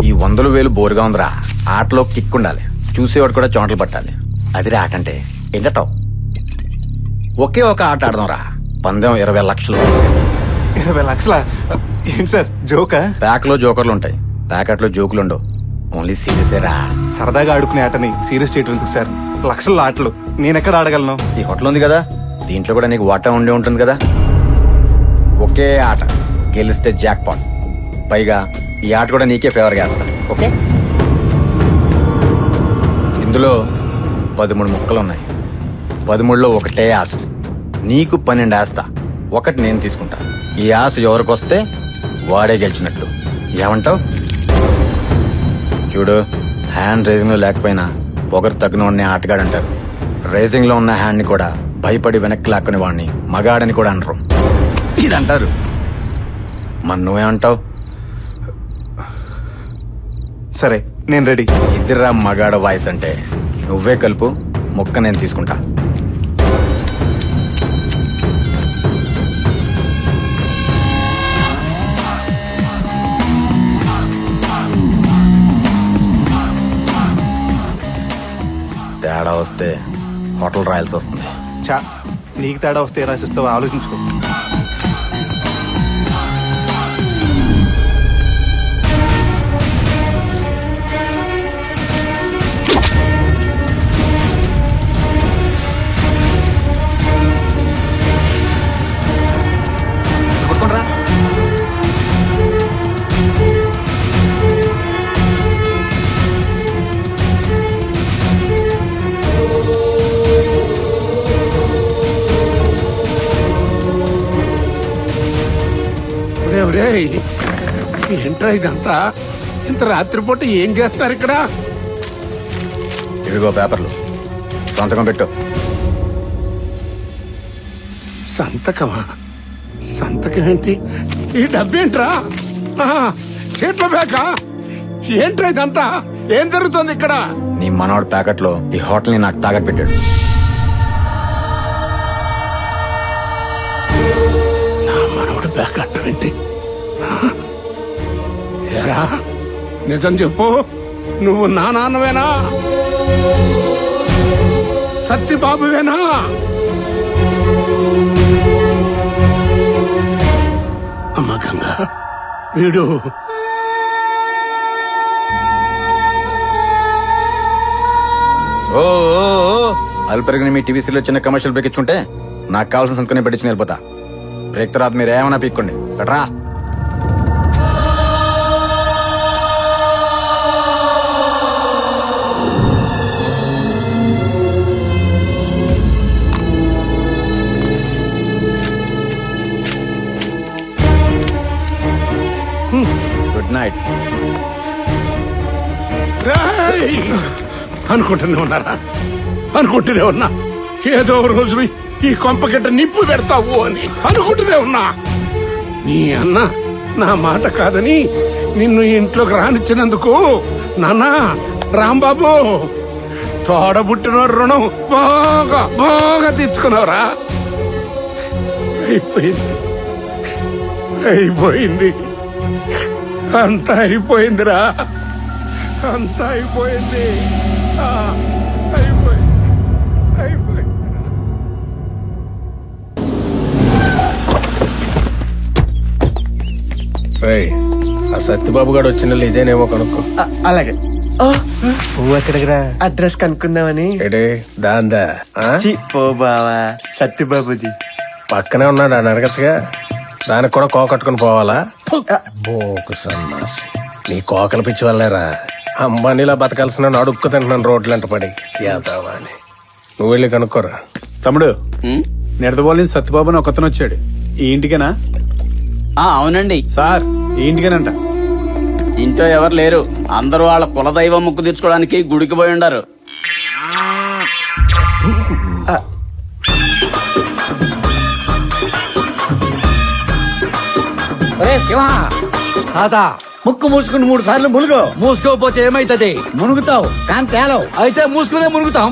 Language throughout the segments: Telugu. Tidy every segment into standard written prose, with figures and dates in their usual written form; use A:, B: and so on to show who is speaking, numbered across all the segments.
A: ఈ 100,000 బోరుగా ఉందిరా. ఆటలో కిక్ ఉండాలి, చూసేవాడు కూడా చోటలు పట్టాలి. అది ఆట అంటే ఏంటో. ఒకే ఒక ఆట ఆడదాం రా. పందెం 20 లక్షలు.
B: 20 లక్షలా? ఏంటి సార్ జోకా?
A: ప్యాక్ లో జోకర్లు ఉంటాయి, ప్యాకెట్ లో జోకులు ఉండవు. ఓన్లీ సీరియస్ రా.
B: సరదాగా ఆడుకునే ఆటని సీరియస్ చేయడం ఎందుకు సార్? లక్షల ఆటలు నేనెక్కడ ఆడగలను?
A: ఈ హోటల్ ఉంది కదా, దీంట్లో కూడా నీకు వాటా ఉండి ఉంటుంది కదా. ఒకే ఆట, గెలిస్తే జాక్ పాట్. పైగా ఈ ఆట కూడా నీకే ఫేవర్ చేస్తా. ఓకే, ఇందులో 13 ముక్కలు ఉన్నాయి. 13లో ఒకటే ఆశ. నీకు 12 వేస్తా, ఒకటి నేను తీసుకుంటా. ఈ ఆశ ఎవరికొస్తే వాడే గెలిచినట్టు. ఏమంటావు? చూడు, హ్యాండ్ రైజింగ్ లో లేకపోయినా పొగరు తగ్గిన వాడిని ఆటగాడు అంటారు. రైజింగ్ లో ఉన్న హ్యాండ్ ని కూడా భయపడి వెనక్కి లాక్కునే వాడిని మగాడని కూడా అనరు. ఇది అంటారు. మరి నువ్వేమంటావు?
B: సరే, నేను రెడీ.
A: ఇద్దరా మగాడ వాయిస్ అంటే నువ్వే కలుపు, ముక్క నేను తీసుకుంటా. తేడా వస్తే హోటల్ రాయాల్సి వస్తుంది.
B: చా, నీకు తేడా వస్తే ఏ రాసిస్తావో ఆలోచించుకో.
A: కొట్టుకోండిరా.
C: ఏంట్రా ఇదంతా? ఇంత రాత్రిపూట ఏం చేస్తారు ఇక్కడ?
A: ఇవిగో పేపర్లు, సంతకం పెట్టు.
C: సంతకమా? సంతకం ఏంటి? ఈ డబ్బేంట్రా? చేతిలో బేకా? ఏంట్రా ఇదంతా? ఏం జరుగుతుంది ఇక్కడ?
A: నీ మనోడు ప్యాకెట్ లో ఈ హోటల్ ని నాకు తాగట్టు పెట్టాడు.
C: నా మనవడు ప్యాకెట్ ఏంటి? ఏరా, నిజం చెప్పు, నువ్వు నా నాన్నవేనా? సత్యబాబువేనా? అమ్మ గంగా, వీడు
A: ఓ అల్పరిగిన మీ టీవీసీలో చిన్న కమర్షియల్ బ్రేక్ ఇచ్చుంటే నాకు కావాల్సిన సంతకం పెట్టించి వెళ్ళిపోతా. బ్రేక్ తర్వాత మీరు ఏమైనా పీక్కోండి. పెట్టరా. Good night.
C: అనుకుంటూనే ఉన్నారా? అనుకుంటూనే ఉన్నా ఏదో రోజు ఈ కొంపకిట్ట నిప్పు పెడతావు అని అనుకుంటూనే ఉన్నా. నీ అన్న నా మాట కాదని నిన్ను ఇంట్లోకి రానిచ్చినందుకు నాన్న రాంబాబు తోడబుట్టిన రుణం బాగా బాగా తెచ్చుకున్నావురా. అయిపోయింది, అయిపోయింది, అంతా అయిపోయిందిరా, అంతా అయిపోయింది, అయిపోయింది, అయిపోయింది. ఆ సత్యబాబు గారు వచ్చిన ఇదేనేమో కనుక్కో.
D: అలాగే.
B: నువ్వు ఎక్కడికిరా?
D: అడ్రస్ కనుక్కుందామని.
C: దాందా
D: పో బావా, సత్యబాబుది
C: పక్కనే ఉన్నాడు, అని అడగచ్చుగా. దానికి కూడా కోకట్టుకుని పోవాలా? బోకు సన్నాసి, నీ కోకల పిచ్చి వల్లేరా అంబానీలా బతకాల్సిన అడుక్కు తింటున్నాను రోడ్లంట పడి. యాదవా అని నువ్వు వెళ్ళి కనుక్కోరా.
B: తమ్ముడు, నిడదవోలిన సత్యబాబుని ఒకతను వచ్చాడు. ఈ ఇంటికేనా?
E: అవునండి
B: సార్, ఈ ఇంటికేనంట.
E: ఇంట్లో ఎవరు లేరు, అందరూ వాళ్ళ కులదైవం ముక్కు తీర్చుకోవడానికి గుడికి పోయి ఉండారు.
F: తాత, ముక్కు మూసుకుని 3 సార్లు మునుగు. మూసుకోపోతే ఏమైతది? మునుగుతావు కానీ తేలవు. అయితే మూసుకునే మునుగుతాం.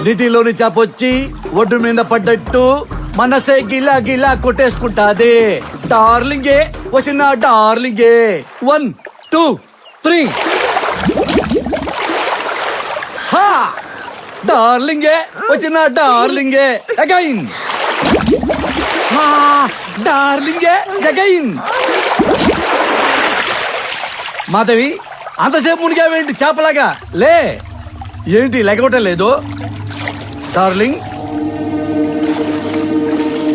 F: నీటిలోని చేపొచ్చి ఒడ్డు మీద పడ్డట్టు మనసే గిలా గిలా కొట్టేసుకుంటాది. డార్లింగే వచ్చిన డార్లింగే. 1 2 3 హా డార్లింగే వచ్చిన డార్లింగే. అగైన్ హా డార్లింగే అగైన్. మాధవి అంతసేపు మునిగావేంటి చేపలాగా? లే, ఏంటి లెగవటం లేదు? డార్లింగ్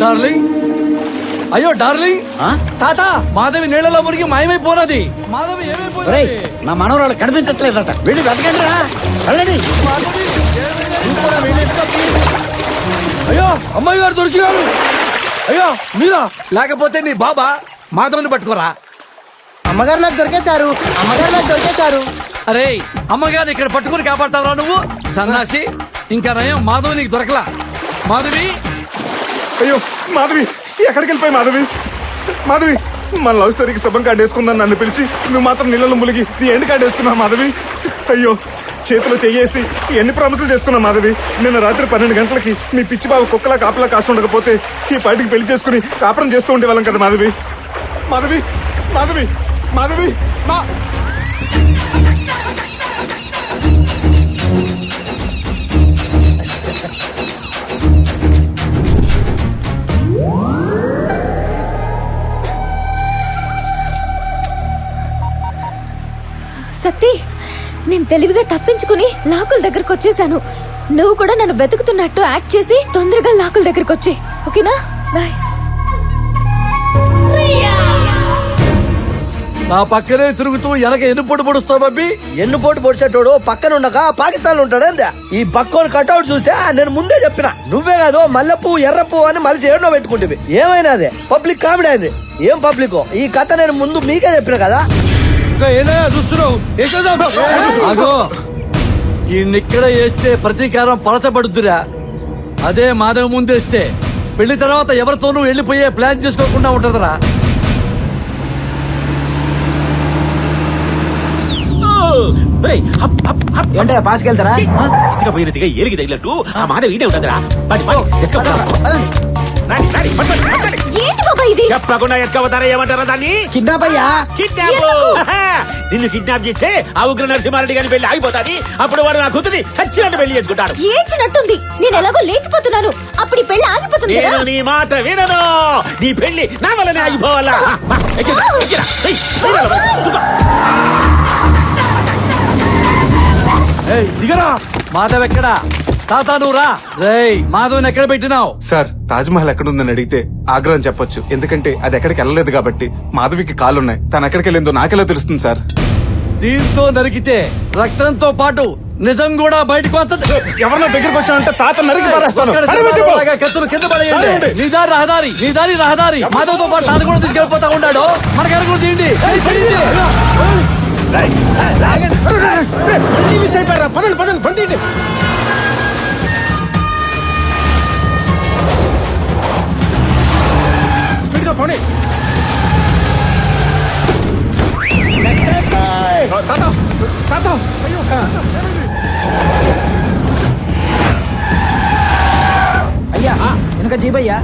F: డార్లింగ్, అయ్యో డార్లింగ్. తాత, మాధవి నీళ్ళలో మునిగి మాయమైపోనది. మాధవి ఏమైపోయింది?
G: నా మనవరాలు కనిపించట్లేదట, వెళ్ళి వెతకండి రా, వెళ్ళండి.
F: అయ్యో అమ్మాయి గారు దొరికినారు. అయ్యో మీరా? లేకపోతే నీ బాబా మాధవిని పట్టుకోరా.
G: అమ్మగారు నాకు దొరికేశారు, అమ్మగారు నాకు దొరికేశారు.
F: అరే అమ్మగారు ఇక్కడ పట్టుకుని కాపాడతావరా నువ్వు? సన్నాసి, ఇంకా నయం మాధవి నీకు దొరకలా. మాధవి,
B: అయ్యో మాధవి, ఎక్కడికి వెళ్ళిపోయి మాధవి? మాధవి, మన లవ్ స్టోరీకి శుభం కార్డు వేసుకుందని నన్ను పిలిచి నువ్వు మాత్రం నీళ్ళలో ములిగి నీ ఎండ్ కార్డు వేసుకున్నావు మాధవి. అయ్యో, చేతిలో చెయ్యేసి ఎన్ని ప్రామిసులు చేసుకున్నావు మాధవి. నిన్న రాత్రి 12 గంటలకి మీ పిచ్చి బాబు కుక్కలా కాపలా కాసి ఉండకపోతే ఈ పాటికి పెళ్లి చేసుకుని కాపురం చేస్తూ ఉండేవాళ్ళం కదా మాధవి. మాధవి మాధవి మాధవి మా
H: సత్తి, నేను తెలివిగా తప్పించుకుని లాకుల దగ్గరకు వచ్చేసాను. నువ్వు కూడా నన్ను వెతుకుతున్నట్టు యాక్ట్ చేసి తొందరగా లాకుల దగ్గరకు వచ్చే, ఓకేనా? బాయ్.
F: నా పక్కనే తిరుగుతూ వెనక ఎన్నుపోటు పొడుస్తావు బబ్బి.
G: ఎన్నుపోటు పొడిచేటోడు పక్కన ఉండగా పాకిస్తాన్ లో ఉంటాడు అంతే. ఈ పక్కోని కట్అవుట్ చూస్తే నేను ముందే చెప్పిన, నువ్వే కాదు మల్లెపూ ఎర్రపూ అని మలిసి ఏడో పెట్టుకుంటే ఏమైనా అదే పబ్లిక్ కామెడీ అయింది. ఏం పబ్లిక్, ఈ కథ నేను ముందు మీకే చెప్పిన కదా.
F: చూస్తున్నావు ఈయన్నిక్కడ వేస్తే ప్రతీకారం పలచబడుద్దురా. అదే మాధవ ముందేస్తే పెళ్లి తర్వాత ఎవరితోనూ వెళ్లిపోయే ప్లాన్ చేసుకోకుండా ఉంటదరా.
G: ఏంటో పాసుకెళ్తారా?
I: పోయినదిగా ఏరికి తగినట్టు ఆ మాధవి ఇదే ఉంటుందిరా.
H: ఏంటి బాబా ఇది?
I: చెప్పకుండా ఎక్కవుతారా ఏమంటారా దాన్ని?
G: కిడ్నాప్ అయ్యా.
I: నిన్ను కిడ్నాప్ చేస్తే ఆ ఉగ్ర నరసింహారెడ్డి గారి పెళ్లి ఆగిపోతాది. అప్పుడు వాడు నా కూతురి చచ్చినట్టు పెళ్లి చేసుకుంటాడు.
H: ఏడ్చినట్టుంది. నేను ఎలాగో లేచిపోతున్నాను, అప్పుడు ఈ పెళ్లి ఆగిపోతుంది కదా.
I: నేను నీ మాట వినను. నీ పెళ్లి నా వల్లనే ఆగిపోవాలా?
F: దిగరా. మాధవ్ ఎక్కడా? తాత నువ్వు రా. రేయ్, మాధవ్ని ఎక్కడ పెట్టినావు?
B: సార్, తాజ్ మహల్ ఎక్కడుందని అడిగితే ఆగ్రా అని చెప్పొచ్చు. ఎందుకంటే అది ఎక్కడికి వెళ్ళలేదు కాబట్టి. మాధవికి కాళ్ళున్నాయి, తను ఎక్కడికి వెళ్ళిందో నాకెలా తెలుస్తుంది సార్?
F: దీంతో నరికితే రక్తంతో పాటు నిజం కూడా బయటకు వస్తుంది.
B: ఎవరన్నా దగ్గరకు వచ్చానంటే తాత నరికి పారేస్తాను.
F: కత్తులు కింద పడేయండి. నీ దారి రహదారి, నీ దారి రహదారి. మాధవ్తో పాటు తాను కూడా తీసుకెళ్ళిపోతా ఉన్నాడు. మనకి ఎరుగురు తీయండి.
C: పదండి పదండి పండి. పోనీ
G: అయ్యా వెనక జీబయ్యా.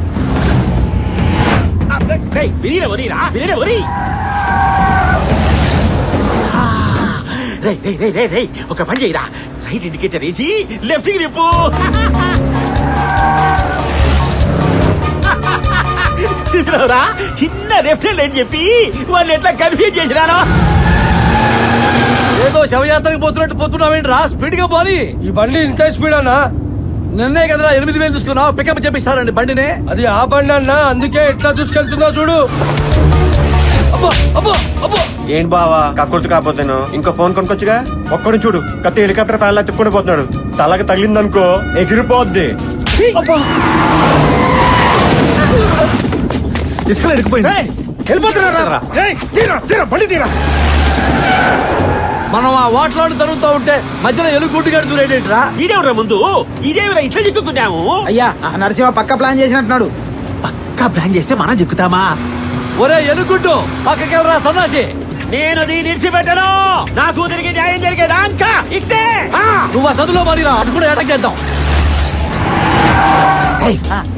I: ఒక పని చేయరా, రైట్ ఇండికేటర్ వేసి లెఫ్ట్ కి తిప్పు. చూసినావురా, చిన్న లెఫ్ట్ హ్యాండ్ అని చెప్పి వాళ్ళు ఎట్లా కన్ఫ్యూజ్ చేసినారో.
F: ఏదో శవయాత్రకు పోతున్నట్టు పోతున్నావేంటి రా? స్పీడ్ గా పోని.
C: ఈ బండి ఇంత స్పీడ్ అన్నా?
F: నిన్నే కదరా 8,000 తీసుకున్నావు. పికప్ చెప్పిస్తారండి బండిని.
C: అది ఆ బండి అన్నా, అందుకే ఎట్లా తీసుకెళ్తుందో చూడు.
F: అబ్బో అబ్బో అబ్బో.
D: ఏంటి బావా కక్కుర్తి కాకపోతేను ఇంకో ఫోన్ కొనుక్కొచ్చుగా. ఒక్కడు చూడు, కత్తి హెలికాప్టర్ ప్యాన్లా తిప్పుకుంటూ పోతున్నాడు. తలకి తగిలిందనుకో ఎగిరిపోద్ది.
B: ఇసుకలో ఇరికిపోయింది.
F: మనం ఆ వాటిలో తరుగుతూ ఉంటే మధ్యలో ఎలుగుడ్డు గడు దూరేటరా.
I: ఇదేవరా ముందు, ఇదేవరా ఇట్లా చిక్కుకున్నాము.
G: అయ్యా నరసింహ పక్క ప్లాన్ చేసినట్టున్నాడు.
I: పక్కా ప్లాన్ చేస్తే మనం చిక్కుతామా?
F: ఒరే ఎలుగుడ్డు పక్కకెళ్ళరా సన్నాసి.
I: నేను దీన్ని ఇడిచిపెట్టను. నా కూతురికి న్యాయం జరిగేదాకా ఇట్టే.
F: నువ్వు ఆ చదువులో మరిరా, అటు కూడా అటాక్ చేద్దాం.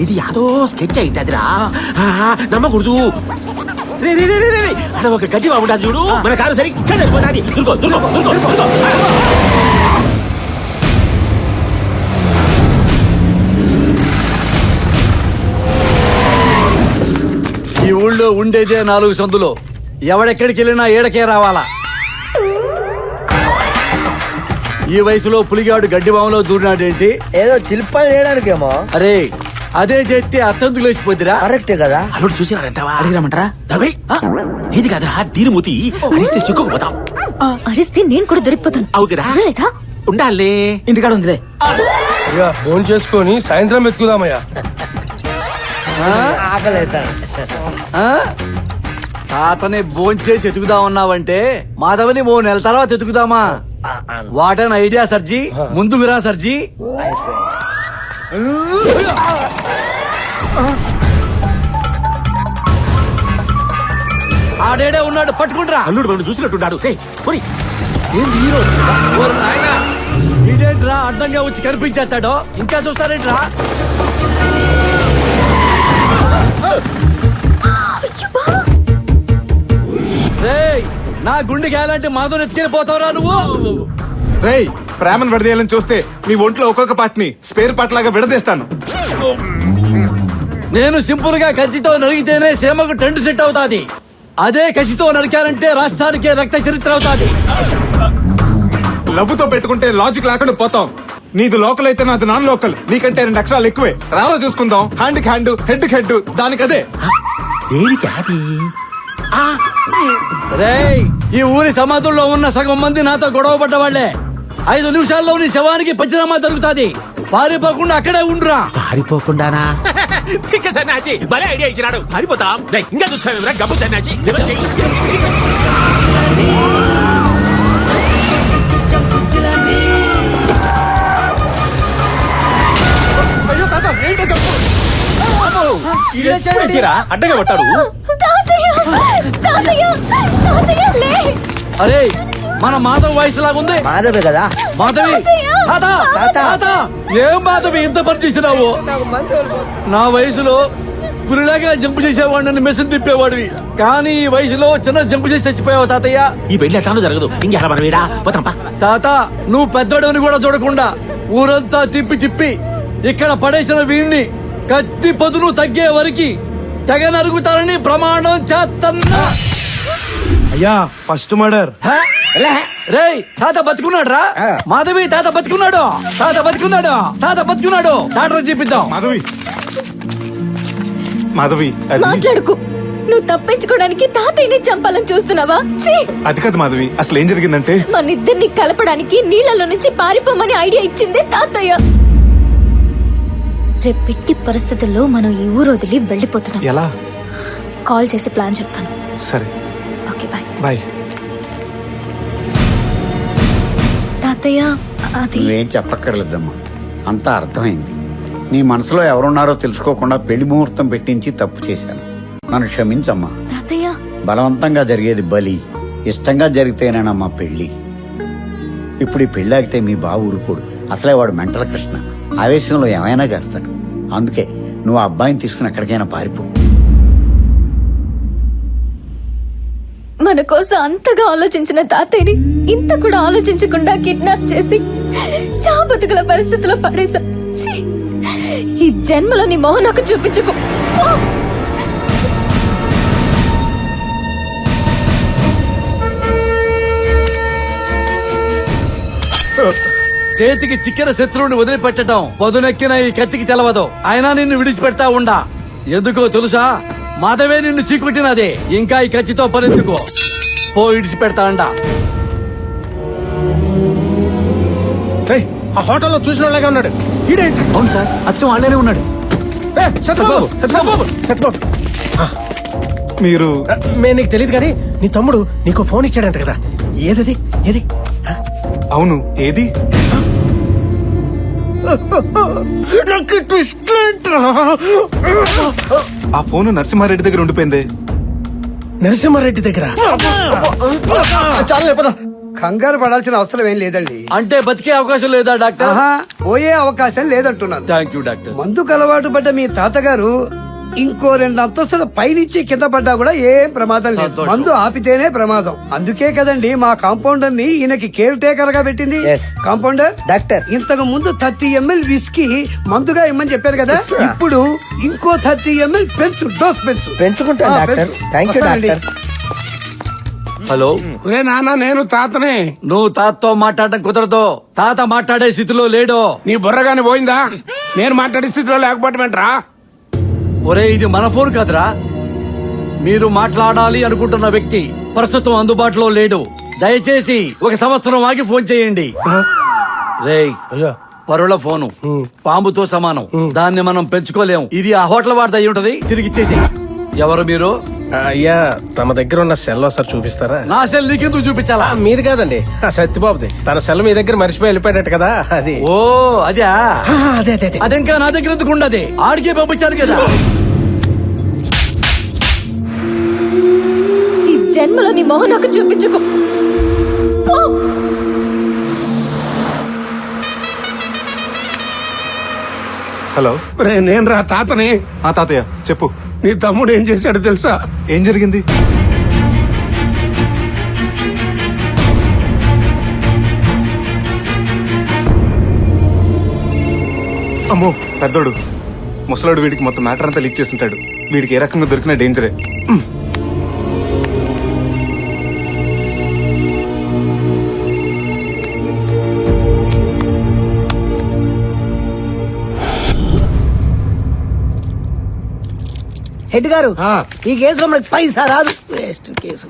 I: ఇది యాదో స్కెచ్ అయిటదిరా నమ్మకూడదు అది ఒక గడ్డి బాగుంటుంది చూడు మన కారు సరిగ్గా సరిపోతుంది దుర్గో దుర్గో దుర్గో దుర్గో
F: ఈ ఊళ్ళో ఉండేదే 4 సందులో ఎవడెక్కడికి వెళ్ళినా ఏడకే రావాలా. ఈ వయసులో పులిగాడు గడ్డి బామలో దూరినాడేంటి?
G: ఏదో చిల్పని చేయడానికేమో.
F: అరే అదే చేస్తే అత్తందుకు లేచిపోద్దిరా.
G: కరెక్టే కదా.
I: అల్లుడు చూసినాడంటావా అడిగిరమంటారా ఏది కాదురా దీనిమూతి అరిస్తే చిక్కుకుపోతాం.
H: అరిస్తే నేను కూడా దొరికిపోతాను.
I: అవుతురా
H: లేదా
I: ఉండాలే ఇంటికాడ ఉందిలే.
C: ఫోన్ చేసుకొని సాయంత్రం ఎత్తుకుదామయ్యా.
G: ఆకలేతాడు.
F: తాతని భోంచేసి ఎతుకుదామన్నావంటే మాధవని 3 నెలల తర్వాత ఎతుకుదామా? Wharton idea సర్జీ. ముందుకు రా సర్జీ. ఆడేడే ఉన్నాడు, పట్టుకుంటరా.
I: అల్లుడు మనం చూసినట్టున్నాడు.
F: ఇదేంట్రా అడ్డంగా వచ్చి కనిపించేస్తాడో? ఇంకా చూస్తారేంట్రా? రేయ్, నా గుండె గాలంటే మాధవ్ ఎత్తుకెళ్ళిపోతావురా నువ్వు.
B: రేయ్, ప్రేమను విడదీయాలని చూస్తే మీ ఒంట్లో ఒక్కొక్క పార్ట్ని స్పేర్ పార్ట్ లాగా విడదీస్తాను.
F: నేను సింపుల్ గా కత్తితో నరిగితేనే సీమకు టెంట్ సెట్ అవుతాది. అదే కసితో నరికారంటే రాష్ట్రానికే రక్త చరిత్ర అవుతాది.
B: లవ్వుతో పెట్టుకుంటే లాజిక్ లేకుండా పోతాం. నీది లోకల్ అయితే నాది నాన్ లోకల్. నీకంటే 2 అక్షరాలు ఎక్కువే. రాలో చూసుకుందాం. హ్యాండ్ కి హ్యాండ్, హెడ్ కి హెడ్. దానికదే.
I: దేనికి అది?
F: రేయ్, ఈ ఊరి సమాధుల్లో ఉన్న సగం మంది నాతో గొడవ పడ్డవాళ్లే. 5 నిమిషాల్లో నీ శవానికి పంచనామా దొరుకుతాది. పారిపోకుండా అక్కడే ఉండురా.
I: పారిపోకుండానా? సన్నాసి భలే ఐడియా ఇచ్చినాడు. పారిపోతాం. ఇంకా చూస్తాను గబ్బు సన్నాసి. అడ్డగా పట్టాడు.
F: అరే, మన మాధవ్ వయసు లాగుంది.
G: మాధవే కదా.
F: మాధవి, తాత, తాత, ఏం మాధవి ఇంత పని చేసినావు? నా వయసులో పురిలాగా జంపు చేసేవాడిని మెషిన్ తిప్పేవాడివి. కానీ ఈ వయసులో చిన్న జంపు చేసి చచ్చిపోయావు తాతయ్య.
I: ఈ పెళ్లి ఎట్లానో జరగదు. ఇంకెలా మనం వీడా పోతాంపా.
F: తాత, నువ్వు పెద్దోడని కూడా చూడకుండా ఊరంతా తిప్పి తిప్పి ఇక్కడ పడేసిన వీణ్ణి కత్తి పదును తగ్గే వరకు తెగ నరుగుతారని ప్రమాణం చేస్తున్నా.
C: అయ్యా ఫస్ట్ మర్డర్.
F: రేయ్, తాత బతుకున్నాడు రా. మాధవి, తాత బతుకున్నాడు. తాత బతుకున్నాడు. తాత బతుకున్నాడు. డాక్టర్ చూపిద్దాం.
B: మాధవి, మాధవి,
H: మాట్లాడుకు. నువ్వు తప్పించుకోవడానికి తాతయ్యని చంపాలని చూస్తున్నావా? ఛీ!
B: అది కాదు మాధవి. అసలు ఏం జరిగిందంటే
H: మనిద్దరిని కలపడానికి నీళ్ళలో నుంచి పారిపోమని ఐడియా ఇచ్చిందే తాతయ్య. రేపెట్టి పరిస్థితుల్లో మనం ఈ ఊరు వదిలి వెళ్లిపోతున్నాం.
B: ఎలా?
H: కాల్ చేసి ప్లాన్ చెప్తాను.
B: సరే,
H: ఓకే, బాయ్.
B: బాయ్.
H: తాతయ్య, అది
J: నువ్వేం చెప్పక్కర్లేదమ్మా, అంతా అర్థమైంది. నీ మనసులో ఎవరున్నారో తెలుసుకోకుండా పెళ్లి ముహూర్తం పెట్టించి తప్పు చేశాను. నన్ను క్షమించమ్మా.
H: తాతయ్య,
J: బలవంతంగా జరిగేది బలి, ఇష్టంగా జరిగితేనేనమ్మా పెళ్లి. ఇప్పుడు ఈ పెళ్లి ఆగితే మీ బావ ఊరుకోడు. అసలే వాడు మెంటల్ కృష్ణ, ఆవేశంలో ఏమైనా చేస్తాడు. అందుకే నువ్వు ఆ అబ్బాయిని తీసుకుని ఎక్కడికైనా పారిపో.
H: మన కోసం అంతగా ఆలోచించిన తాతయ్యని ఇంత కూడా ఆలోచించకుండా కిడ్నాప్ చేసి చాబతుకుల పరిస్థితిలో పడేశా. ఛీ! ఈ జన్మలో నీ మొహం నాకు చూపించుకో.
F: చేతికి చిక్కిన శత్రువుని వదిలిపెట్టడం పదునెక్కిన ఈ కత్తికి తెలవదు. అయినా నిన్ను విడిచిపెడతా ఉండా. ఎందుకో తెలుసా? మాధవే నిన్ను చీకొట్టినదే. ఇంకా ఈ కత్తితో పనెందుకో? పో, విడిచిపెడతా అండా.
C: ఆ హోటల్లో చూసిన వాళ్ళగా ఉన్నాడు.
F: అవును సార్, అచ్చం వాళ్ళనే ఉన్నాడు.
C: సత్యబాబు, సత్యబాబు, సత్యబాబు,
B: మీరు
C: మేము నీకు తెలియదు కానీ నీ తమ్ముడు నీకు ఫోన్ ఇచ్చాడంట కదా. ఏదది? ఏది?
B: అవును, ఏది?
C: నాకు ట్విస్ట్ ఏంట్రా?
B: ఆ ఫోన్ నరసింహారెడ్డి దగ్గర ఉండిపోయింది.
C: నరసింహారెడ్డి దగ్గర.
G: చాలా పద.
K: కంగారు పడాల్సిన అవసరం ఏం లేదండి.
F: అంటే బతికే అవకాశం లేదా డాక్టర్?
K: ఆహా, పోయే అవకాశం లేదంటున్నాను.
F: Thank you doctor.
K: మందుకు అలవాటు పడ్డ మీ తాతగారు ఇంకో 2 అంతస్తుల పైనుంచి కింద పడ్డా కూడా ఏం ప్రమాదం లేదు.
F: సంతోషం.
K: మందు ఆపితేనే ప్రమాదం. అందుకే కదండి మా కాంపౌండర్ ని ఈయనకి కేర్ టేకర్ గా పెట్టింది.
G: Yes.
K: కాంపౌండర్
G: డాక్టర్
K: ఇంతకు ముందు 30 ml విస్కీ మందుగా ఇమ్మని చెప్పారు కదా, ఇప్పుడు ఇంకో 30 ml పెంచు, డోస్ పెంచు.
G: పెంచుకుంటాను డాక్టర్. థ్యాంక్ యూ
K: వస్తానండి.
G: డాక్టర్.
F: హలో,
C: నాన్న నేను తాతనే.
F: నువ్వు తాతతో మాట్లాడడం కుదరదు. తాత మాట్లాడే స్థితిలో లేడు.
C: నీ బుర్రగాని పోయిందా? నేను మాట్లాడే స్థితిలో లేకపోవటమేంట్రా?
F: ఒరే, ఇది మన ఫోన్ కాదురా. మీరు మాట్లాడాలి అనుకుంటున్న వ్యక్తి ప్రస్తుతం అందుబాటులో లేడు. దయచేసి 1 సంవత్సరం ఆగి ఫోన్ చేయండి. రేయ్, పరుల ఫోను పాముతో సమానం. దాన్ని మనం పెంచుకోలేం. ఇది ఆ హోటల్ వాడిది అయి ఉంటది. తిరిగి ఇచ్చేసి. ఎవరు మీరు?
C: అయ్యా, తమ దగ్గర ఉన్న సెల్ ఒకసారి చూపిస్తారా?
F: నా సెల్ నీకెందుకు చూపించాలా?
C: మీది కాదండి, సత్యబాబుది. తన సెల్ మీ దగ్గర మర్చిపోయి వెళ్ళిపోయాడట కదా, అది.
F: ఓ అదే
C: అదే అదే
F: అదింకా నా దగ్గర ఎందుకు ఉండదు? ఆడికే పంపించాను కదా.
H: ఈ జన్మలో నీ మొహం నాకు చూపించుకో. పో.
B: హలో,
C: నేను రా తాతని.
B: ఆ తాతయ్య చెప్పు.
C: నీ తమ్ముడు ఏం చేశాడు తెలుసా?
B: ఏం జరిగింది? అమ్మో, పెద్దోడు ముసలాడు. వీడికి మొత్తం మ్యాటర్ అంతా లీక్ చేస్తుంటాడు. వీడికి ఏ రకంగా దొరికినా డేంజరే.
G: హెడ్ గారు, ఈ కేసులో మనకి పైసా రాదు. Waste case.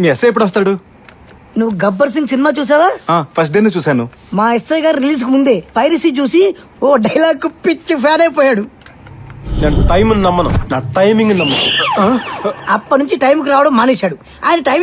B: మీ ఎస్ఐ ఎప్పుడు వస్తాడు?
G: నువ్వు గబ్బర్ సింగ్ సినిమా చూసావా?
B: ఫస్ట్ డే చూశాను.
G: మా ఎస్ఐ గారు రిలీజ్ కు ముందే పైరసీ చూసి ఓ డైలాగ్ పిచ్చి ఫ్యాన్ అయిపోయాడు.
D: నేను టైం నమ్మను, నా టైమింగ్ నమ్మను.
G: అప్పటి నుంచి టైంకి రావడం మానేశాడు. ఆయన టైం